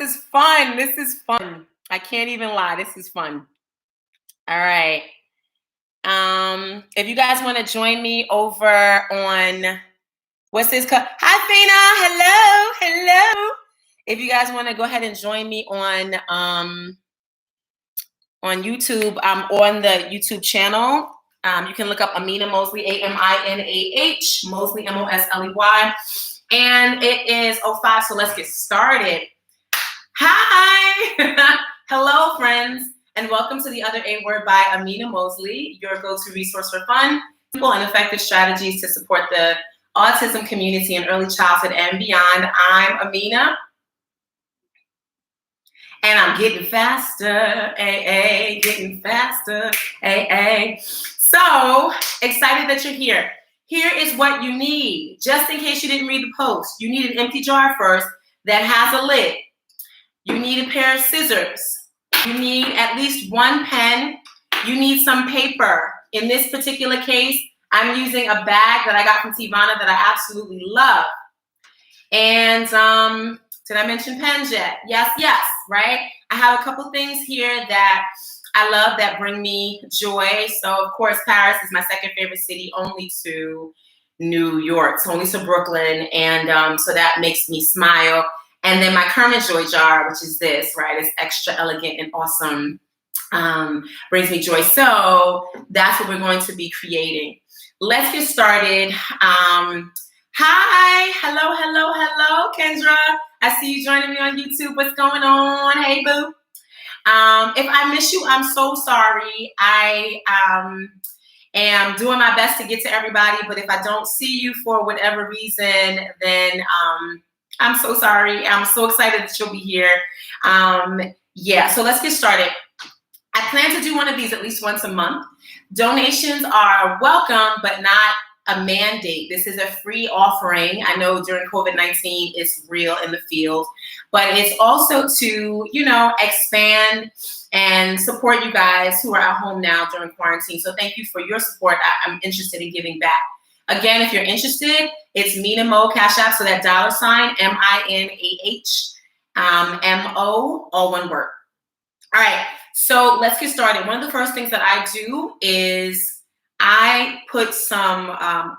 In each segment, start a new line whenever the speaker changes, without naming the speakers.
This is fun. This is fun. I can't even lie. This is fun. All right. If you guys want to join me over on what's this called? Hi, Fina. Hello. If you guys want to go ahead and join me on YouTube, I'm on the YouTube channel. You can look up Amina Mosley, Aminah, Mosley, Mosley. And it is 05, so let's get started. Hi! Hello, friends, and welcome to the Other A Word by Amina Mosley, your go-to resource for fun, simple, and effective strategies to support the autism community in early childhood and beyond. I'm Amina, and I'm getting faster, getting faster, So excited that you're here. Here is what you need. Just in case you didn't read the post, you need an empty jar first that has a lid. You need a pair of scissors. You need at least one pen. You need some paper. In this particular case, I'm using a bag that I got from Tivana that I absolutely love. And did I mention pens yet? Yes, right? I have a couple things here that I love that bring me joy. So, of course, Paris is my second favorite city, only to New York, so only to Brooklyn. And so that makes me smile. And then my current joy jar, which is this, right? It's extra elegant and awesome. Brings me joy. So that's what we're going to be creating. Let's get started. Hi. Hello, Kendra. I see you joining me on YouTube. What's going on? Hey, boo. If I miss you, I'm so sorry. I am doing my best to get to everybody, but if I don't see you for whatever reason, then I'm so sorry. I'm so excited that you'll be here. So let's get started. I plan to do one of these at least once a month. Donations are welcome, but not a mandate. This is a free offering. I know during COVID-19 it's real in the field, but it's also to, expand and support you guys who are at home now during quarantine. So thank you for your support. I'm interested in giving back. Again, if you're interested, it's Mina Mo Cash App, so that $, MINAH, MO, all one word. All right, so let's get started. One of the first things that I do is I put some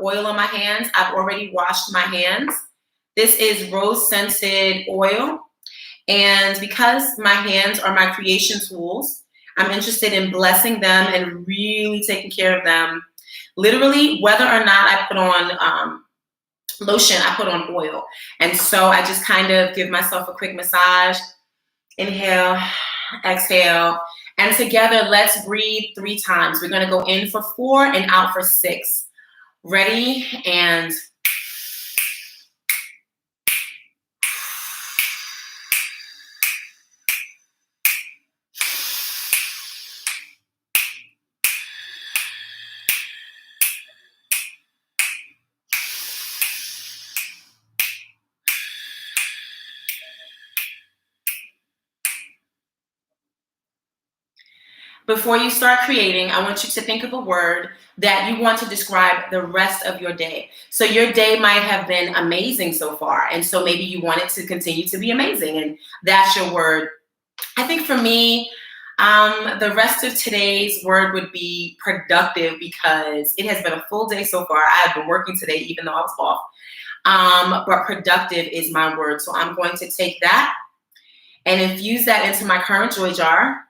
oil on my hands. I've already washed my hands. This is rose-scented oil. And because my hands are my creation tools, I'm interested in blessing them and really taking care of them. Literally, whether or not I put on lotion, I put on oil. And so I just kind of give myself a quick massage. Inhale, exhale. And together, let's breathe 3 times. We're going to go in for 4 and out for 6. Ready? And before you start creating, I want you to think of a word that you want to describe the rest of your day. So your day might have been amazing so far, and so maybe you want it to continue to be amazing, and that's your word. I think for me, the rest of today's word would be productive, because it has been a full day so far. I've been working today, even though I was off. But productive is my word. So I'm going to take that and infuse that into my current joy jar.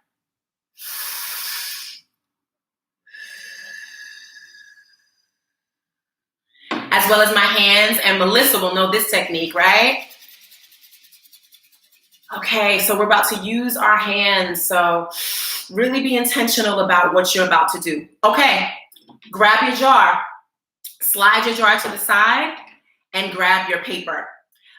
As well as my hands, and Melissa will know this technique, right? Okay, so we're about to use our hands, so really be intentional about what you're about to do. Okay, grab your jar, slide your jar to the side, and grab your paper.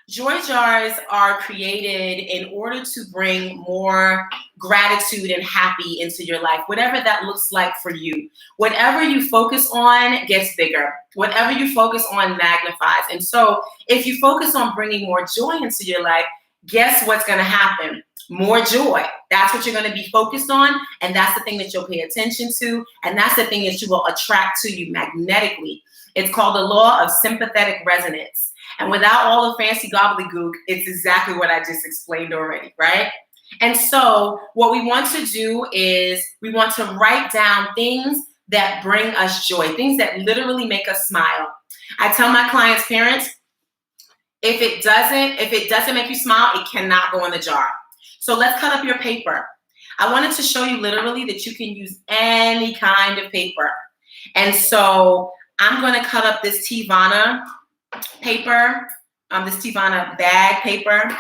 Joy jars are created in order to bring more gratitude and happy into your life, whatever that looks like for you. Whatever you focus on gets bigger. Whatever you focus on magnifies. And so if you focus on bringing more joy into your life, guess what's going to happen? More joy. That's what you're going to be focused on, and that's the thing that you'll pay attention to, and that's the thing that you will attract to you magnetically. It's called the law of sympathetic resonance. And without all the fancy gobbledygook, it's exactly what I just explained already, right? And so what we want to do is we want to write down things that bring us joy, things that literally make us smile. I tell my clients' parents, if it doesn't make you smile, it cannot go in the jar. So let's cut up your paper. I wanted to show you literally that you can use any kind of paper. And so I'm going to cut up this Tivana paper, this Tivana bag paper.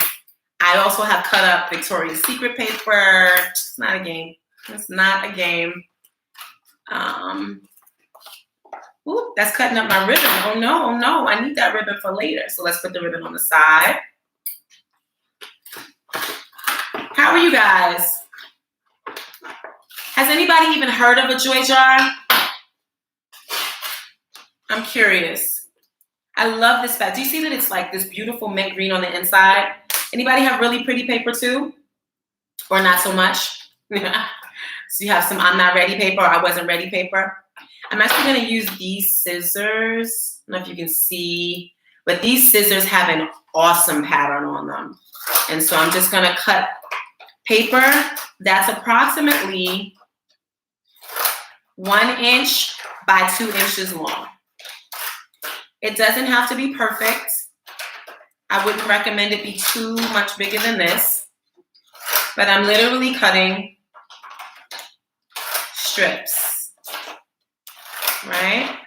I also have cut up Victoria's Secret paper. It's not a game. It's not a game. Ooh, that's cutting up my ribbon. Oh no, I need that ribbon for later. So let's put the ribbon on the side. How are you guys? Has anybody even heard of a joy jar? I'm curious. I love this bag. Do you see that it's like this beautiful mint green on the inside? Anybody have really pretty paper too? Or not so much? So you have some I'm not ready paper or I wasn't ready paper. I'm actually going to use these scissors. I don't know if you can see, but these scissors have an awesome pattern on them. And so I'm just going to cut paper that's approximately 1 inch by 2 inches long. It doesn't have to be perfect. I wouldn't recommend it be too much bigger than this, but I'm literally cutting strips, right?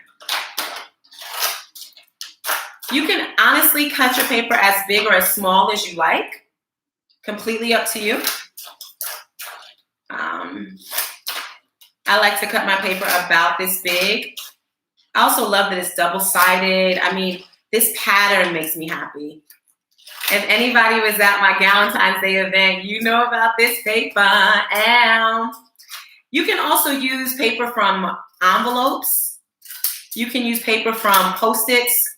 You can honestly cut your paper as big or as small as you like. Completely up to you. I like to cut my paper about this big. I also love that it's double-sided. I mean, this pattern makes me happy. If anybody was at my Valentine's Day event, you know about this paper. And you can also use paper from envelopes. You can use paper from Post-its.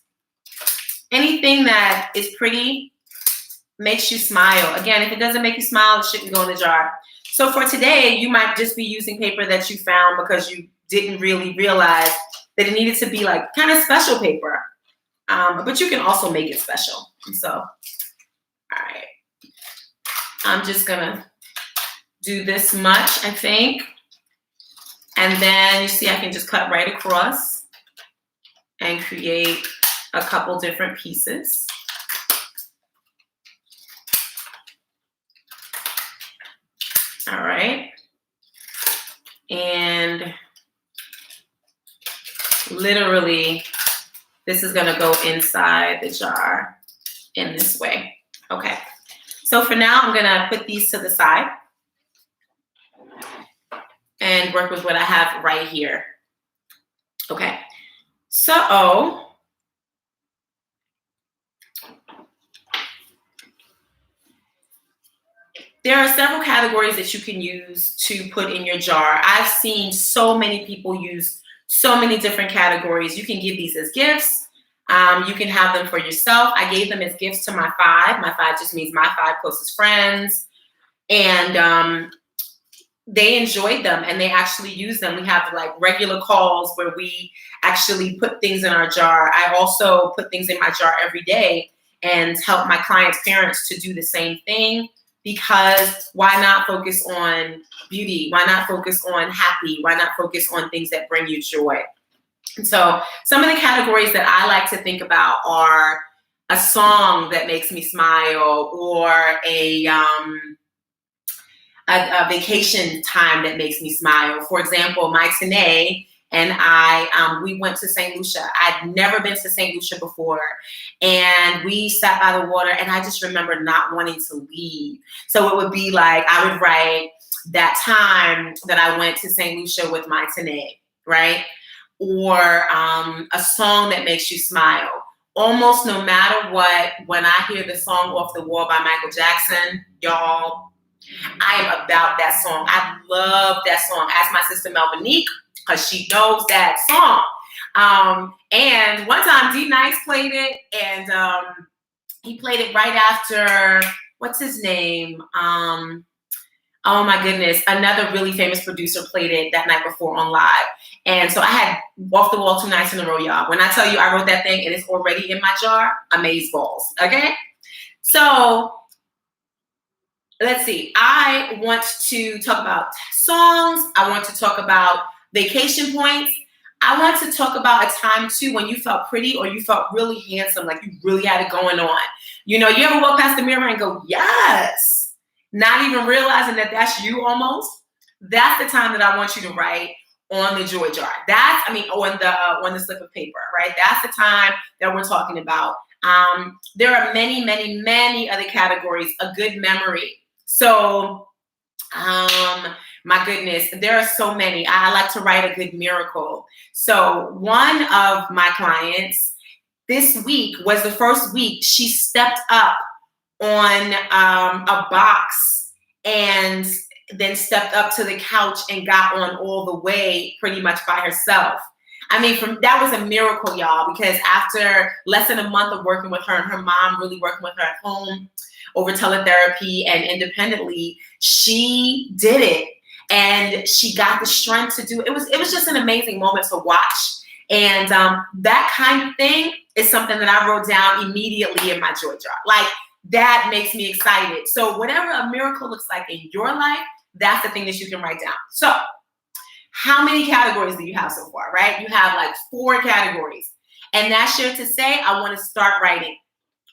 Anything that is pretty makes you smile. Again, if it doesn't make you smile, it shouldn't go in the jar. So for today, you might just be using paper that you found because you didn't really realize that it needed to be like kind of special paper. But you can also make it special. So, all right. I'm just gonna do this much, I think. And then you see I can just cut right across and create a couple different pieces. All right. And literally, this is gonna go inside the jar in this way. Okay. So for now, I'm gonna put these to the side and work with what I have right here. Okay. So, there are several categories that you can use to put in your jar. I've seen so many people use so many different categories. You can give these as gifts. You can have them for yourself. I gave them as gifts to my 5. My 5 just means my 5 closest friends. And they enjoyed them and they actually use them. We have like regular calls where we actually put things in our jar. I also put things in my jar every day and help my clients' parents to do the same thing. Because why not focus on beauty? Why not focus on happy? Why not focus on things that bring you joy? And so some of the categories that I like to think about are a song that makes me smile, or a vacation time that makes me smile. For example, my Tanae and I, we went to St. Lucia. I'd never been to St. Lucia before. And we sat by the water and I just remember not wanting to leave. So it would be like, I would write that time that I went to St. Lucia with my Tanae, right? Or a song that makes you smile. Almost no matter what, when I hear the song Off the Wall by Michael Jackson, y'all, I am about that song. I love that song. Ask my sister Melvinique, because she knows that song. And one time D Nice played it, and he played it right after, what's his name? Oh my goodness, another really famous producer played it that night before on live. And so I had off the wall 2 nights in a row, y'all. When I tell you I wrote that thing and it's already in my jar, amaze balls, okay? So let's see. I want to talk about songs. I want to talk about vacation points. I want to talk about a time too when you felt pretty or you felt really handsome, like you really had it going on. You know, you ever walk past the mirror and go, yes, not even realizing that that's you almost? That's the time that I want you to write on the joy jar. On the slip of paper, right? That's the time that we're talking about. There are many, many, many other categories. A good memory. So, my goodness, there are so many. I like to write a good miracle. So one of my clients this week was the first week she stepped up on a box and then stepped up to the couch and got on all the way pretty much by herself. I mean, that was a miracle, y'all, because after less than a month of working with her and her mom really working with her at home over teletherapy and independently, she did it. And she got the strength to do it. It was just an amazing moment to watch. And that kind of thing is something that I wrote down immediately in my joy jar. Like, that makes me excited. So whatever a miracle looks like in your life, that's the thing that you can write down. So how many categories do you have so far, right? You have like 4 categories. And that's your to say, I want to start writing.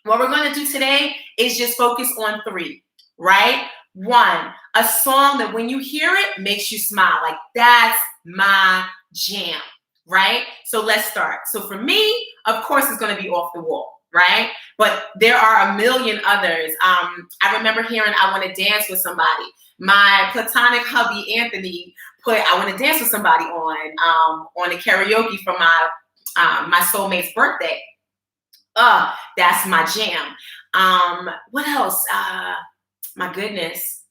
What we're going to do today is just focus on 3, right? 1, a song that when you hear it makes you smile. Like, that's my jam, right? So let's start. So for me, of course, it's going to be Off the Wall, right? But there are a million others. I remember hearing I Want to Dance with Somebody. My platonic hubby, Anthony, put I Want to Dance with Somebody on a karaoke for my soulmate's birthday. That's my jam. What else? My goodness.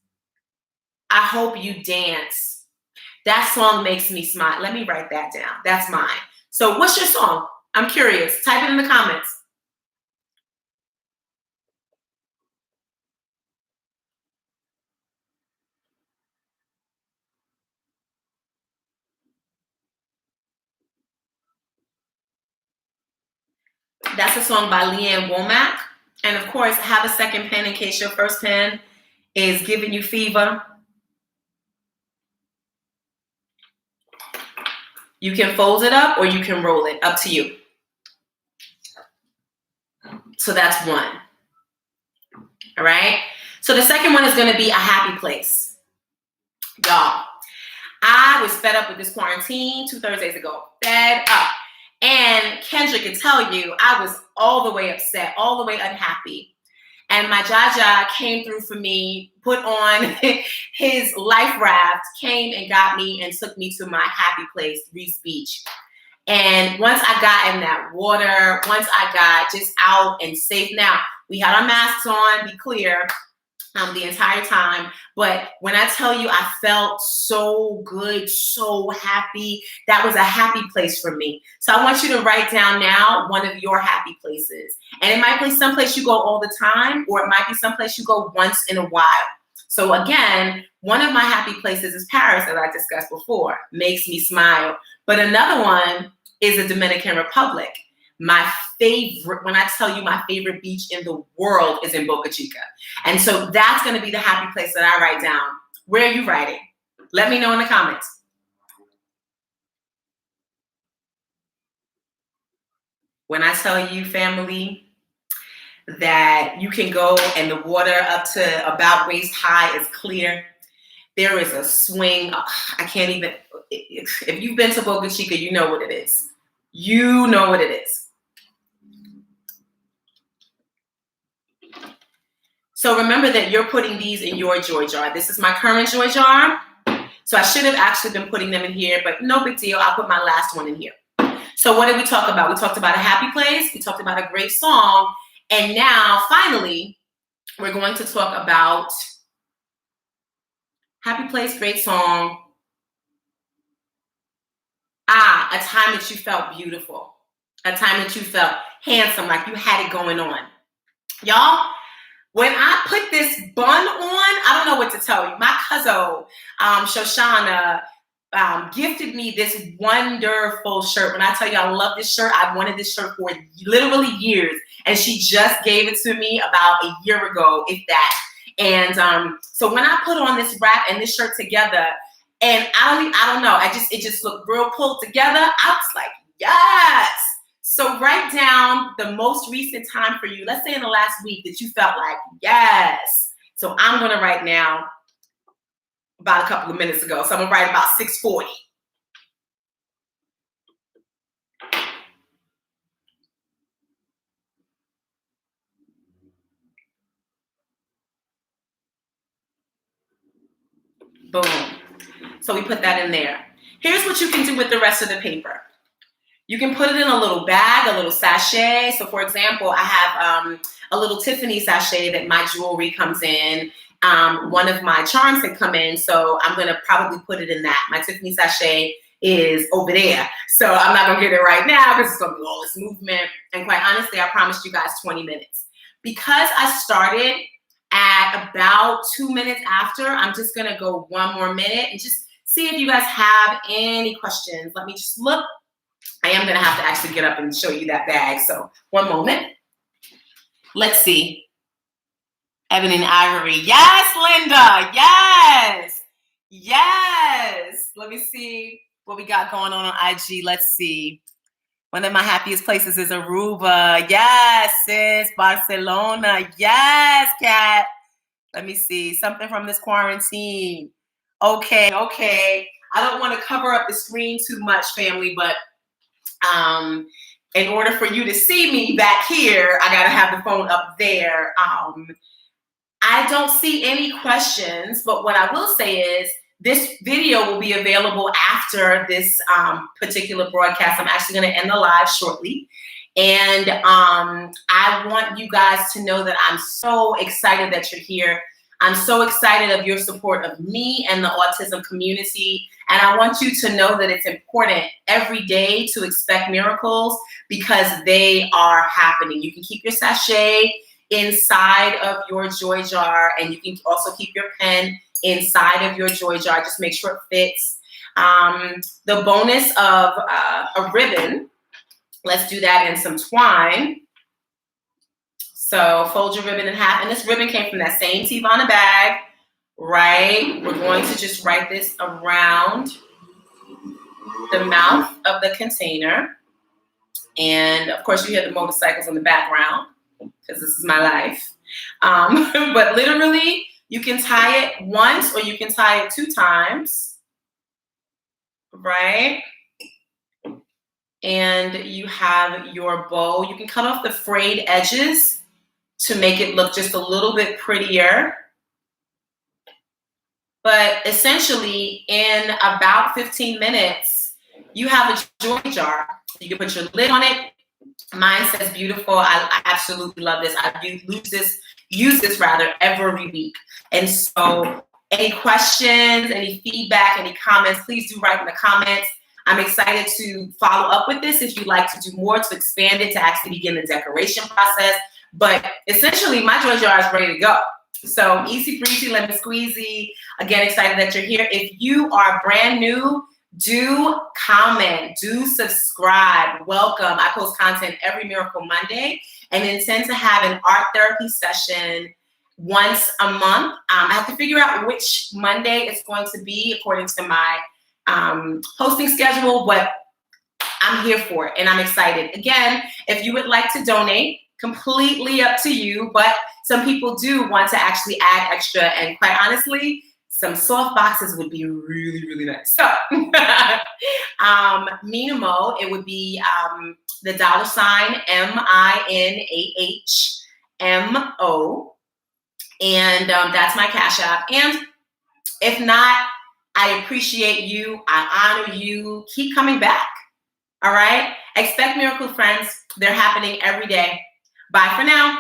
I Hope You Dance. That song makes me smile. Let me write that down. That's mine. So what's your song? I'm curious. Type it in the comments. That's a song by Leanne Womack. And of course, have a second pen in case your first pen is giving you fever. You can fold it up or you can roll it, up to you. So that's 1. All right. So the second one is going to be A Happy Place. Y'all, I was fed up with this quarantine 2 Thursdays ago. Fed up. And Kendra can tell you, I was all the way upset, all the way unhappy. And my Jaja came through for me, put on his life raft, came and got me and took me to my happy place, Reese Beach. And once I got in that water, once I got just out and safe. Now, we had our masks on, be clear, the entire time. But when I tell you I felt so good, so happy, that was a happy place for me. So I want you to write down now one of your happy places. And it might be someplace you go all the time, or it might be someplace you go once in a while. So again, one of my happy places is Paris, as I discussed before, makes me smile. But another one is the Dominican Republic. My favorite, when I tell you my favorite beach in the world is in Boca Chica. And so that's going to be the happy place that I write down. Where are you writing? Let me know in the comments. When I tell you, family, that you can go and the water up to about waist high is clear. There is a swing. I can't even, if you've been to Boca Chica, you know what it is. You know what it is. So remember that you're putting these in your joy jar. This is my current joy jar. So I should have actually been putting them in here, but no big deal. I'll put my last one in here. So what did we talk about? We talked about a happy place. We talked about a great song. And now, finally, we're going to talk about happy place, great song. A time that you felt beautiful. A time that you felt handsome, like you had it going on. Y'all, when I put this bun on, I don't know what to tell you. My cousin, Shoshana, gifted me this wonderful shirt. When I tell you I love this shirt, I've wanted this shirt for literally years. And she just gave it to me about a year ago, if that. And so when I put on this wrap and this shirt together, and I don't know, it just looked real pulled together. I was like, yes. So write down the most recent time for you. Let's say in the last week that you felt like, yes. So I'm going to write now about a couple of minutes ago. So I'm going to write about 6:40. Boom. So we put that in there. Here's what you can do with the rest of the paper. You can put it in a little bag, a little sachet. So for example, I have a little Tiffany sachet that my jewelry comes in. One of my charms can come in. So I'm going to probably put it in that. My Tiffany sachet is over there. So I'm not going to get it right now because it's going to be all this movement. And quite honestly, I promised you guys 20 minutes. Because I started at about 2 minutes after, I'm just going to go 1 more minute and just see if you guys have any questions. Let me just look. I am going to have to actually get up and show you that bag. So 1 moment. Let's see. Ebony and Ivory. Yes, Linda. Yes. Yes. Let me see what we got going on IG. Let's see. One of my happiest places is Aruba. Yes, sis. Barcelona. Yes, Kat. Let me see. Something from this quarantine. Okay. I don't want to cover up the screen too much, family, but in order for you to see me back here, I got to have the phone up there. I don't see any questions, but what I will say is this video will be available after this particular broadcast. I'm actually going to end the live shortly. And I want you guys to know that I'm so excited that you're here. I'm so excited of your support of me and the autism community. And I want you to know that it's important every day to expect miracles because they are happening. You can keep your sachet inside of your joy jar, and you can also keep your pen inside of your joy jar. Just make sure it fits. The bonus of a ribbon, let's do that in some twine. So fold your ribbon in half, and this ribbon came from that same Teavana bag, right? We're going to just write this around the mouth of the container. And of course you hear the motorcycles in the background because this is my life. But literally you can tie it once or you can tie it 2 times, right? And you have your bow. You can cut off the frayed edges to make it look just a little bit prettier. But essentially, in about 15 minutes, you have a joy jar. You can put your lid on it. Mine says beautiful. I absolutely love this. I do use this every week. And so any questions, any feedback, any comments, please do write in the comments. I'm excited to follow up with this if you'd like to do more, to expand it, to actually begin the decoration process. But essentially, my joy jar is ready to go. So easy breezy, lemon squeezy. Again, excited that you're here. If you are brand new, do comment, do subscribe. Welcome. I post content every Miracle Monday and intend to have an art therapy session once a month. I have to figure out which Monday it's going to be according to my posting schedule, but I'm here for it and I'm excited. Again, if you would like to donate, completely up to you, but some people do want to actually add extra, and quite honestly, some soft boxes would be really, really nice. So, Minimo, it would be the $MINAHMO, and that's my Cash App. And if not, I appreciate you. I honor you. Keep coming back. All right? Expect miracle, friends. They're happening every day. Bye for now.